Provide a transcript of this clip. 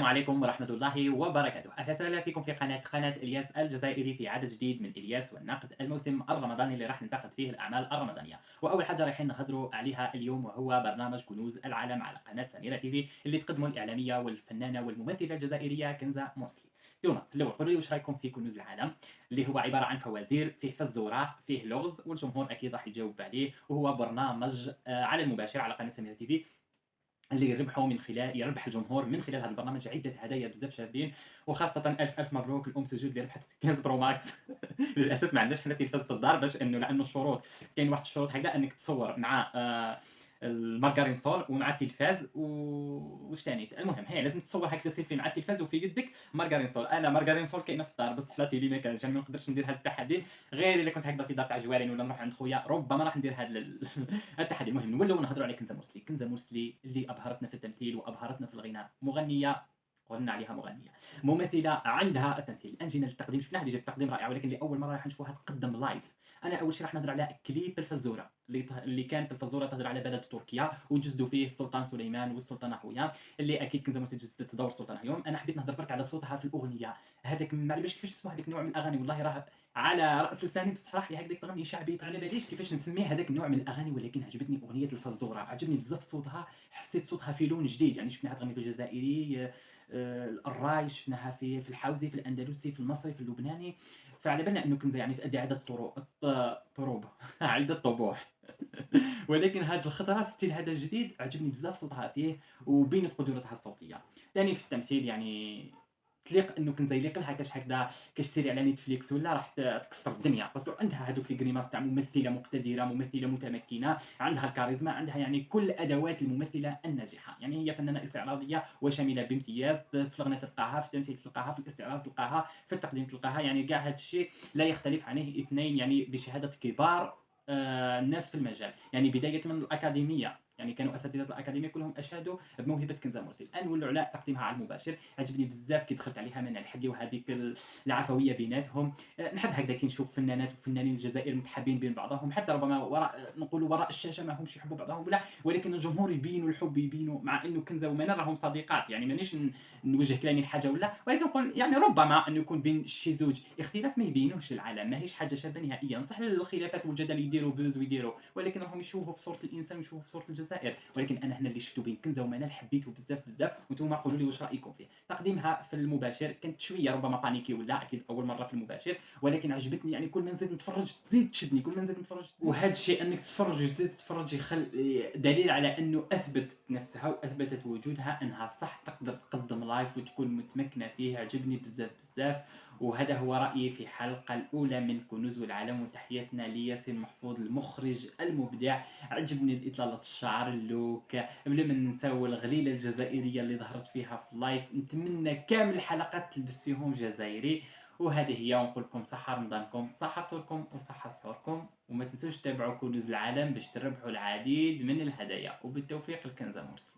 عليكم ورحمة الله وبركاته. أهلا وسهلا فيكم في قناة إلياس الجزائري في عدد جديد من إلياس والنقد، الموسم الرمضاني اللي راح ننتقد فيه الأعمال الرمضانية. وأول حاجة رايحين نهضروا عليها اليوم وهو برنامج كنوز العالم على قناة سميرة تيفي اللي تقدمه الإعلامية والفنانة والممثلة الجزائرية كنزة موسلي. دوما في الأول قولوا لي واش رايكم في كنوز العالم، اللي هو عبارة عن فوازير، فيه فزورة، فيه لغز، والجمهور أكيد راح يجاوب عليه. وهو برنامج على المباشر على قناة سميرة تيفي اللي يربح الجمهور من خلال هذا البرنامج عده هدايا بزاف شابين. وخاصه الف الف مبروك الام سجود اللي ربحت 15 برو ماكس. للاسف ما عندناش حنا تلفاز في الدار باش لانه الشروط، كاين واحد الشروط هكذا انك تصور مع المارغرين سول ومع التلفاز واش ثاني. المهم هي لازم تصور هكذا سيلفي مع التلفاز وفي يدك مارغرين سول. انا مارغرين سول كاينه في الدار بس حلاتي لي ما كانش، يعني ما نقدرش ندير هذا التحدي. غير الا كنت هكذا في دار تاع جوارين ولا نروح عند خويا ربما راح ندير هذا التحدي. المهم نولوا نهضروا على كنزه مرسلي. كنزه مرسلي اللي ابهرتنا في التمثيل وابهرتنا في الغناء، مغنيه قلنا عليها مغنيه، ممثله عندها التمثيل، الانجينا للتقديم شفناها ديجا في التقديم رائع، ولكن لاول مره راح نشوفوها تقدم لايف. انا اول شيء راح نهضر على كليب الفزوره اللي كانت الفزوره تهضر على بلد تركيا وجسدوا فيه السلطان سليمان والسلطانه حويا، اللي اكيد كنزه مرسلي جسدت دور السلطانه حيوم. انا حبيت نهضر برك على صوتها في الاغنيه، هذاك ما على باليش كيفاش اسمه هذاك النوع من الاغاني، والله راه على راس لساني بصح راح لي هكذاك تغني شعبي، على باليش كيفاش نسميه هذاك النوع من الاغاني. ولكن عجبتني اغنيه الفزوره، عجبني بزاف صوتها، حسيت صوتها في لون جديد. يعني شفناها تغني في الجزائري، الراي شفناها في الحوزي، في الاندلسي، في المصري، في اللبناني. فعلى بالنا انه كنزه يعني تؤدي عده طروب عده طموح. ولكن هاد الخطره ستيل هذا الجديد عجبني بزاف صوتها فيه وبينت قدرتها الصوتيه. ثاني في التمثيل يعني تليق انه كنزه يليق لها كاش هكذا، كاش سيري على نتفليكس ولا راح تكسر الدنيا. باسكو عندها هذوك لي غريماس تاع ممثله مقتدره، ممثله متمكنه، عندها الكاريزما، عندها يعني كل ادوات الممثله الناجحه. يعني هي فنانه استعراضيه وشامله بامتياز، في الغناء تلقاها، في التمثيل تلقاها، في الاستعراض تلقاها، في التقديم تلقاها. يعني كاع هذا الشيء لا يختلف عنه اثنين، يعني بشهاده كبار الناس في المجال. يعني بدايه من الاكاديميه، يعني كانوا اساتذه الاكاديميه كلهم اشادوا بموهبه كنزه مرسي. الان ولوا على تقديمها على المباشر. عجبني بزاف كي دخلت عليها من الحدي وهذيك العفويه بيناتهم. نحب هكذا كي نشوف فنانات وفنانين الجزائر متحابين بين بعضهم، حتى ربما وراء نقولوا وراء الشاشه ما همش يحبوا بعضهم ولا، ولكن الجمهور يبينوا الحب، يبينوا مع انه كنزه ومنى راهم صديقات. يعني مانيش نوجه كلامي لحاجه ولا، ولكن نقول يعني ربما انه يكون بين شي زوج اختلاف ما يبينوش للعالم، ماهيش حاجه شابه نهائيا. صح الخلافات والجدل يديروا بوز ويديروا، ولكن راهم يشوفوا في صوره الانسان ويشوفوا في صوره الجزائر. ولكن انا هنا اللي شفتو بين كنزه ومنال حبيته بزاف بزاف، وانتم قولوا لي واش رايكم فيه. تقديمها في المباشر كانت شويه ربما بانيكي ولا، اكيد اول مره في المباشر، ولكن عجبتني. يعني كل ما نزيد نتفرج تزيد تشدني، كل ما نزيد نتفرج تزيد. وهذا الشيء انك تتفرج وتزيد تتفرج دليل على انه اثبتت نفسها واثبتت وجودها انها صح تقدر تقدم لايف وتكون متمكنه فيه. عجبني بزاف بزاف. وهذا هو رأيي في الحلقة الأولى من كنوز العالم، وتحياتنا لياسين محفوظ المخرج المبدع. عجبني الإطلالة الشعر، اللوك، بلا ما ننساو الغليلة الجزائرية اللي ظهرت فيها في اللايف. نتمنى كامل الحلقات تلبس فيهم جزائري. وهذه هي، ونقول لكم صحة رمضانكم، صحة فطوركم وصحة سحوركم، وما تنسوش تتابعوا كنوز العالم باش تربحوا العديد من الهدايا. وبالتوفيق لكنزة مرسي.